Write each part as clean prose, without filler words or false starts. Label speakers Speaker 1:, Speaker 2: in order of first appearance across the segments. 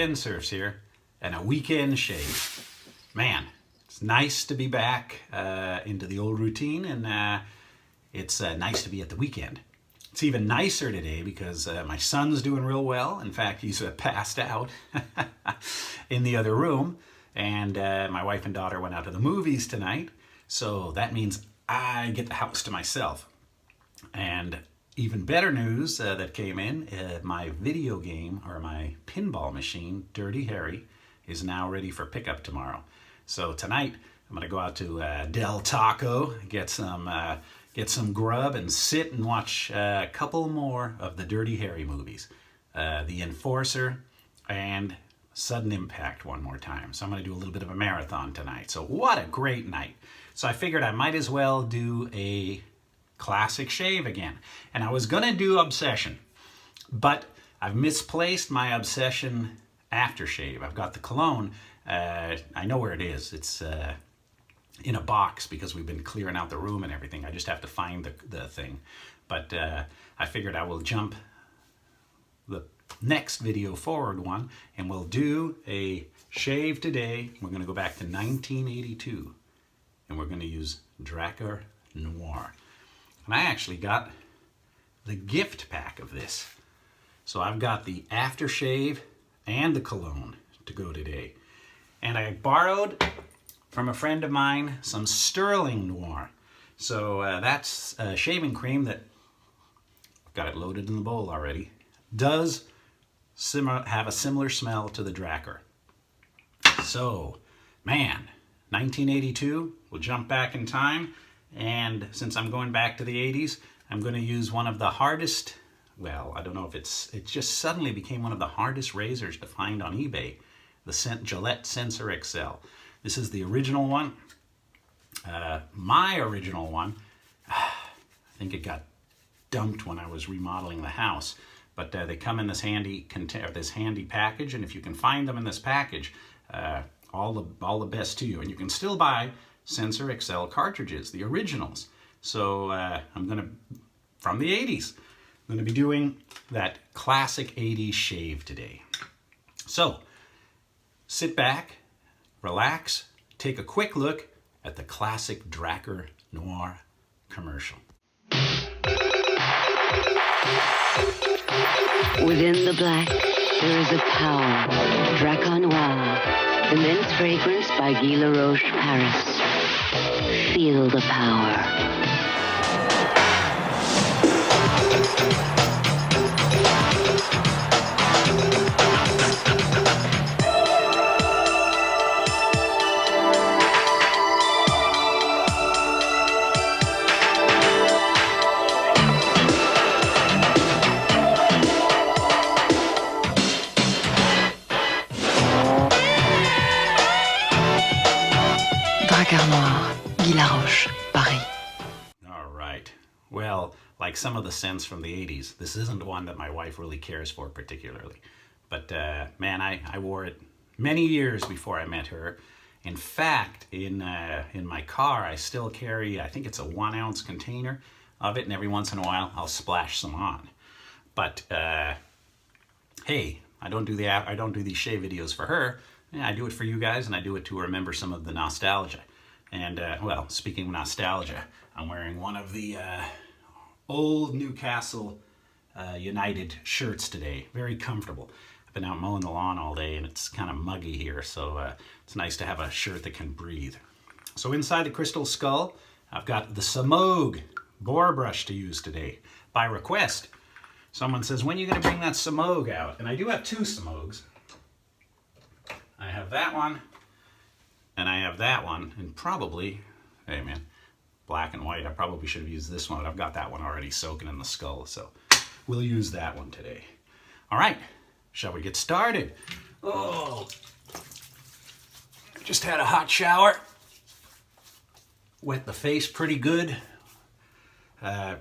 Speaker 1: Kensurfs here, and a weekend shave. Man, it's nice to be back into the old routine, and it's nice to be at the weekend. It's even nicer today because my son's doing real well. In fact, he's passed out in the other room, and my wife and daughter went out to the movies tonight, so that means I get the house to myself. And even better news that came in, my video game, or my pinball machine, Dirty Harry, is now ready for pickup tomorrow. So tonight, I'm gonna go out to Del Taco, get some grub, and sit and watch a couple more of the Dirty Harry movies. The Enforcer and Sudden Impact one more time. So I'm gonna do a little bit of a marathon tonight. So what a great night. So I figured I might as well do a classic shave again. And I was gonna do Obsession, but I've misplaced my Obsession Aftershave. I've got the Cologne. I know where it is. It's in a box because we've been clearing out the room and everything. I just have to find the thing. But I figured I will jump the next video forward one, and we'll do a shave today. We're gonna go back to 1982, and we're gonna use Drakkar Noir. And I actually got the gift pack of this. So I've got the Aftershave and the Cologne to go today. And I borrowed from a friend of mine some Stirling Noir. So that's a shaving cream that, I've got it loaded in the bowl already, does have a similar smell to the Drakkar. So, man, 1982, we'll jump back in time. And since I'm going back to the 80s, I'm going to use one of the hardest, well, I don't know if it just suddenly became one of the hardest razors to find on eBay, the Gillette Sensor XL. This is the original one. My original one, I think it got dumped when I was remodeling the house, but they come in this handy package, and if you can find them in this package, all the best to you. And you can still buy Sensor XL cartridges, the originals. So I'm gonna, from the 80s, I'm gonna be doing that classic 80s shave today. So sit back, relax, take a quick look at the classic Drakkar Noir commercial.
Speaker 2: Within the black, there is a power. Drakkar Noir, the men's fragrance by Guy Laroche Paris. Feel the power. Drakkar Noir, Guy Laroche, Paris.
Speaker 1: All right. Well, like some of the scents from the 80s, this isn't one that my wife really cares for particularly. But man, I wore it many years before I met her. In fact, in my car, I still carry, I think it's a 1 ounce container of it, and every once in a while, I'll splash some on. But hey, I don't do these shave videos for her. Yeah, I do it for you guys, and I do it to remember some of the nostalgia. And well, speaking of nostalgia, I'm wearing one of the old Newcastle United shirts today. Very comfortable. I've been out mowing the lawn all day, and it's kind of muggy here, so it's nice to have a shirt that can breathe. So inside the crystal skull, I've got the Semogue boar brush to use today. By request, someone says, when are you going to bring that Semogue out? And I do have two Semogues. I have that one, and I have that one, and probably, hey man, black and white, I probably should have used this one, but I've got that one already soaking in the skull, so we'll use that one today. All right, shall we get started? Oh, just had a hot shower. Wet the face pretty good. Like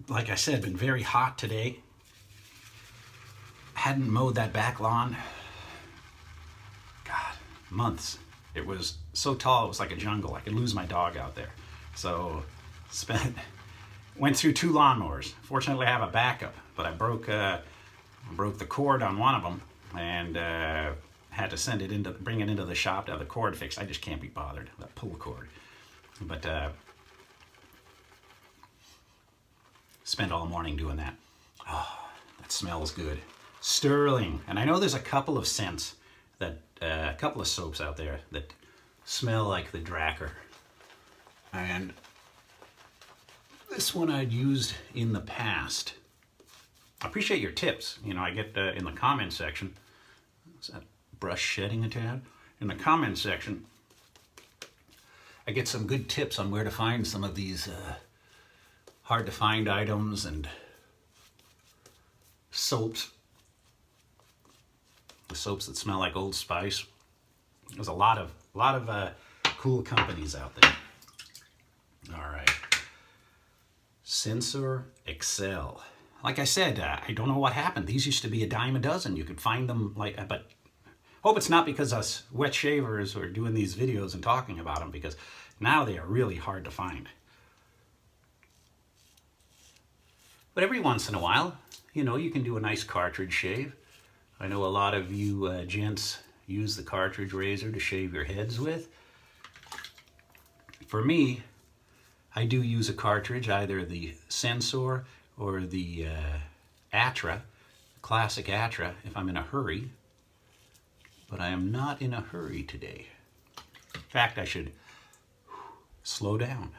Speaker 1: I said, been very hot today. Hadn't mowed that back lawn. God, months. It was so tall, it was like a jungle. I could lose my dog out there. So went through 2 lawnmowers. Fortunately, I have a backup, but I broke the cord on one of them and had to bring it into the shop to have the cord fixed. I just can't be bothered, that pull cord. But spent all morning doing that. Oh, that smells good. Stirling. And I know there's a couple of scents that, a couple of soaps out there that smell like the Drakkar. And this one I'd used in the past. I appreciate your tips. You know, I get in the comment section, is that brush shedding a tad? In the comment section, I get some good tips on where to find some of these hard to find items and soaps. The soaps that smell like Old Spice. There's a lot of cool companies out there. All right. Sensor Excel. Like I said, I don't know what happened. These used to be a dime a dozen. You could find them but hope it's not because us wet shavers are doing these videos and talking about them, because now they are really hard to find. But every once in a while, you know, you can do a nice cartridge shave. I know a lot of you gents use the cartridge razor to shave your heads with. For me, I do use a cartridge, either the Sensor or the Atra, classic Atra, if I'm in a hurry. But I am not in a hurry today. In fact, I should slow down.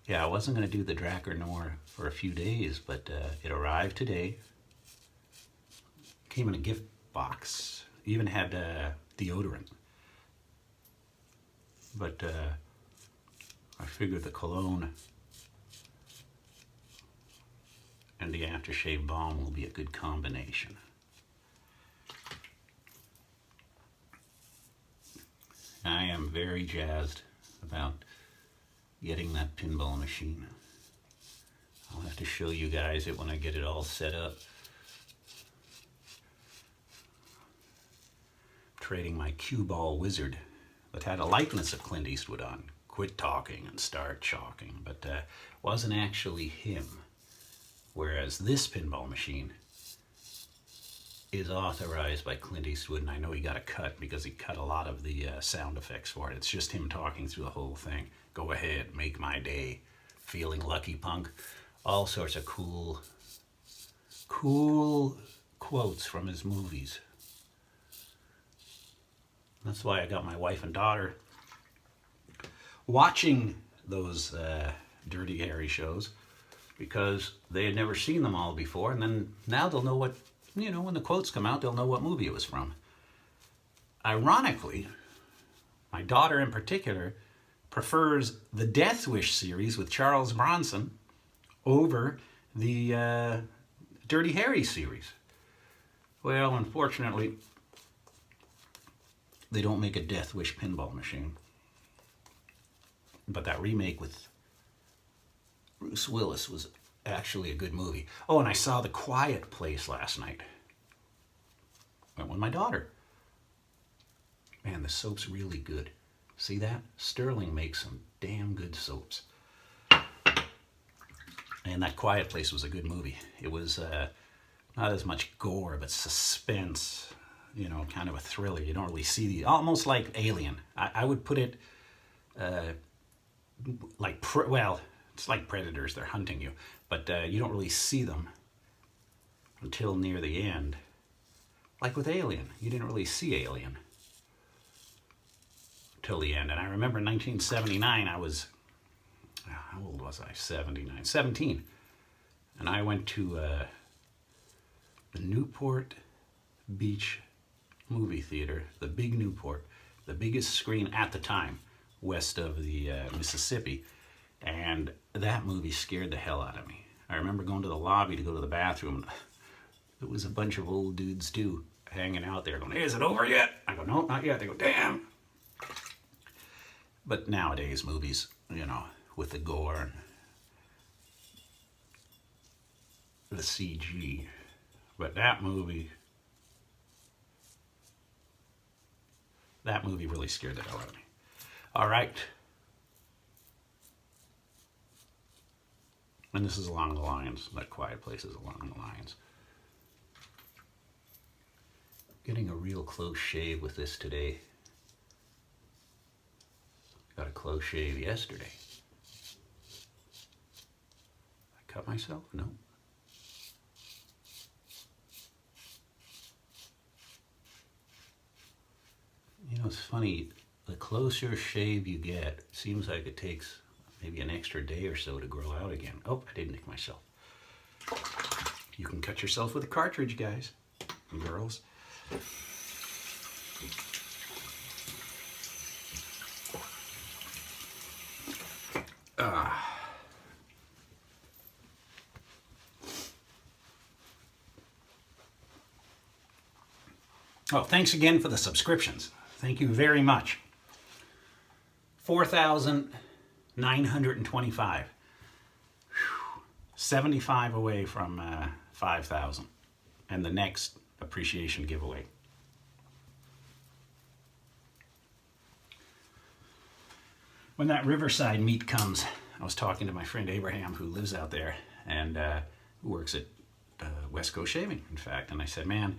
Speaker 1: Yeah, I wasn't going to do the Drakkar Noir for a few days, but it arrived today. Came in a gift box. Even had deodorant. But I figured the Cologne and the Aftershave balm will be a good combination. I am very jazzed about getting that pinball machine. I'll have to show you guys it when I get it all set up. Trading my cue ball wizard that had a likeness of Clint Eastwood on. Quit talking and start chalking, but wasn't actually him. Whereas this pinball machine is authorized by Clint Eastwood, and I know he got a cut because he cut a lot of the sound effects for it. It's just him talking through the whole thing. Go ahead, make my day. Feeling lucky, punk. All sorts of cool quotes from his movies. That's why I got my wife and daughter watching those Dirty Harry shows, because they had never seen them all before, and then now they'll know what, you know, when the quotes come out, they'll know what movie it was from. Ironically, my daughter in particular prefers the Death Wish series with Charles Bronson over the Dirty Harry series. Well, unfortunately, they don't make a Death Wish pinball machine. But that remake with Bruce Willis was actually a good movie. Oh, and I saw The Quiet Place last night. Went with my daughter. Man, the soap's really good. See that? Stirling makes some damn good soaps. And that Quiet Place was a good movie. It was not as much gore, but suspense. You know, kind of a thriller. You don't really see the, almost like Alien. I would put it well, it's like predators. They're hunting you, but you don't really see them until near the end. Like with Alien, you didn't really see Alien till the end. And I remember in 1979, I was, how old was I? 17. And I went to the Newport Beach movie theater, the big Newport, the biggest screen at the time, west of the Mississippi. And that movie scared the hell out of me. I remember going to the lobby to go to the bathroom. There was a bunch of old dudes too, hanging out there going, hey, is it over yet? I go, no, not yet. They go, damn. But nowadays, movies, you know, with the gore and the CG. But that movie really scared the hell out of me. All right. And this is along the lines, that quiet place is along the lines. Getting a real close shave with this today. Got a close shave yesterday. I cut myself? No. You know, it's funny, the closer shave you get, it seems like it takes maybe an extra day or so to grow out again. Oh, I did nick myself. You can cut yourself with a cartridge, guys and girls. Oh, thanks again for the subscriptions. Thank you very much. 4,925. 75 away from 5,000. And the next appreciation giveaway. When that Riverside meet comes, I was talking to my friend Abraham, who lives out there and who works at West Coast Shaving, in fact. And I said, man,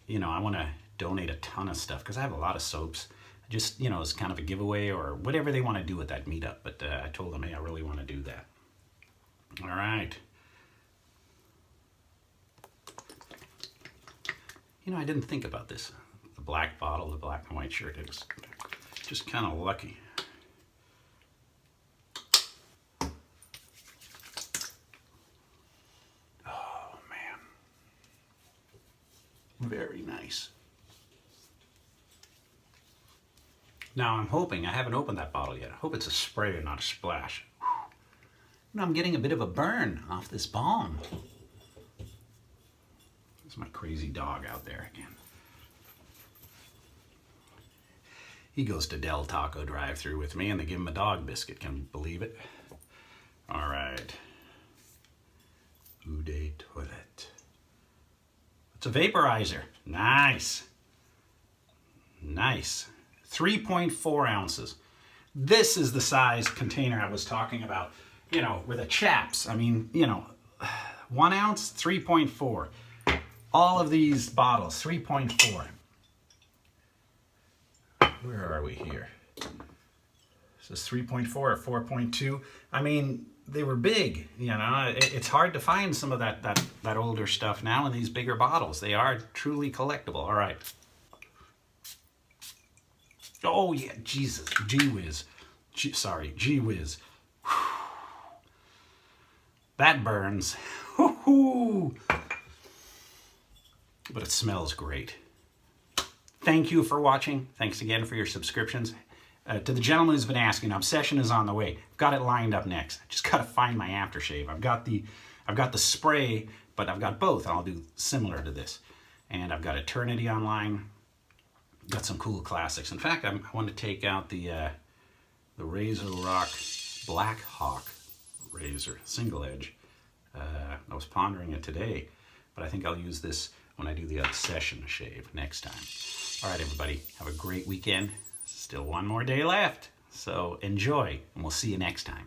Speaker 1: you know, I want to donate a ton of stuff because I have a lot of soaps. Just, you know, as kind of a giveaway or whatever they want to do at that meetup. But I told them, hey, I really want to do that. All right. You know, I didn't think about this. The black bottle, the black and white shirt. It was just kind of lucky. Oh, man. Very nice. Now I'm hoping, I haven't opened that bottle yet. I hope it's a spray and not a splash. Now I'm getting a bit of a burn off this balm. There's my crazy dog out there again. He goes to Del Taco drive-thru with me and they give him a dog biscuit. Can you believe it? All right. Eau de toilette. It's a vaporizer. Nice. Nice. 3.4 ounces. This is the size container I was talking about, you know, with the chaps. I mean, you know, 1 ounce, 3.4. All of these bottles, 3.4. Where are we here? Is this 3.4 or 4.2? I mean, they were big, you know. It's hard to find some of that older stuff now in these bigger bottles. They are truly collectible. All right. Oh, yeah, Jesus, gee whiz. Gee whiz. That burns. But it smells great. Thank you for watching. Thanks again for your subscriptions. To the gentleman who's been asking, Obsession is on the way. I've got it lined up next. I just got to find my aftershave. I've got the spray, but I've got both. I'll do similar to this. And I've got Eternity online. Got some cool classics. In fact, I want to take out the Razor Rock Black Hawk razor, single edge. I was pondering it today, but I think I'll use this when I do the Obsession shave next time. All right, everybody, have a great weekend. Still one more day left, so enjoy, and we'll see you next time.